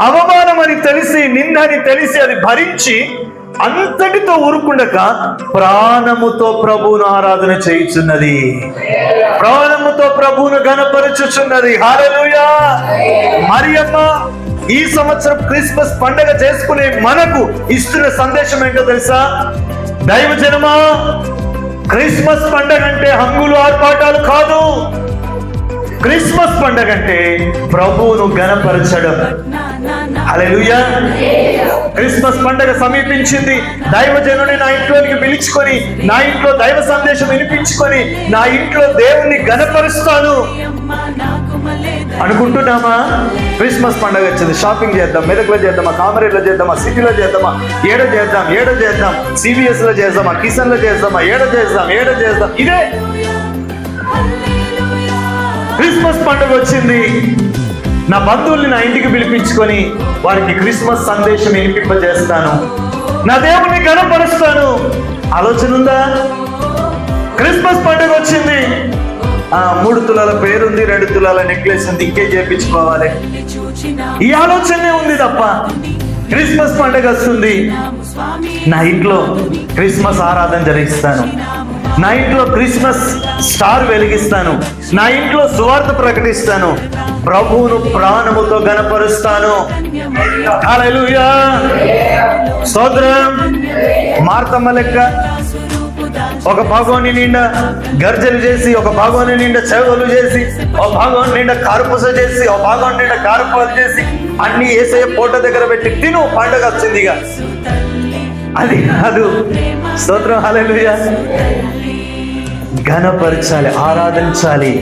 అవమానమని తెలిసి, నిందని తెలిసి అది భరించి అంతటితో ఊరుకుండక ప్రాణముతో ప్రభువును ఆరాధన చేయుచున్నది, ప్రాణముతో ప్రభువును ఘనపరచుచున్నది. హల్లెలూయా. మరియమ్మ ఈ సంవత్సరం క్రిస్మస్ పండగ చేసుకునే మనకు ఇస్తున్న సందేశం ఏంటో తెలుసా? దైవజనమా, క్రిస్మస్ పండగ అంటే హంగులు ఆర్పాటాలు కాదు. క్రిస్మస్ పండగ అంటే ప్రభువును ఘనపరచడం. హల్లెలూయా. క్రిస్మస్ పండగ సమీపించింది. దైవజనుని నా ఇంట్లోనికి పిలుచుకొని, నా ఇంట్లో దైవ సందేశం వినిపించుకొని, నా ఇంట్లో దేవుణ్ణి ఘనపరుస్తాను అనుకుంటున్నామా? క్రిస్మస్ పండగ వచ్చింది, షాపింగ్ చేద్దాం, మెదక్లో చేద్దామా, కామరేడ్లో చేద్దామా, సిటీలో చేద్దామా, ఏడో చేద్దాం, CBS లో చేద్దామా, కిషన్ లో చేద్దామా, ఏడో చేద్దాం. ఇదే క్రిస్మస్ పండుగ వచ్చింది. నా బంధువుల్ని నా ఇంటికి పిలిపించుకొని వారికి క్రిస్మస్ సందేశం వినిపింపజేస్తాను, నా దేవుణ్ణి ఘనపరుస్తాను. ఆలోచన ఉందా? క్రిస్మస్ పండుగ వచ్చింది, 3 తులాల పేరుంది, 2 తులాల నెక్లెస్ ఉంది, ఇంకే చేయించుకోవాలి, ఈ ఆలోచనే ఉంది తప్ప క్రిస్మస్ పండుగ వస్తుంది, నా ఇంట్లో క్రిస్మస్ ఆరాధన జరిగిస్తాను, నా ఇంట్లో క్రిస్మస్ స్టార్ వెలిగిస్తాను, నా ఇంట్లో సువార్త ప్రకటిస్తాను, ప్రభువును ప్రాణముతో ఘనపరుస్తాను. హల్లెలూయా. స్తోత్రం. మార్తమ్మ లెక్క ఒక భాగోని నిండా గర్జలు చేసి, ఒక భాగోని నిండా చెవులు చేసి, ఒక భాగం నిండా కారుపూస చేసి, ఒక భాగం నిండా కారుపాలు చేసి అన్ని యేసయ్య ఫోటో దగ్గర పెట్టి తిను, పండుగ వచ్చిందిగా. అది కాదు. స్తోత్రం. హల్లెలూయా. ఘనపరచాలి, ఆరాధించాలి.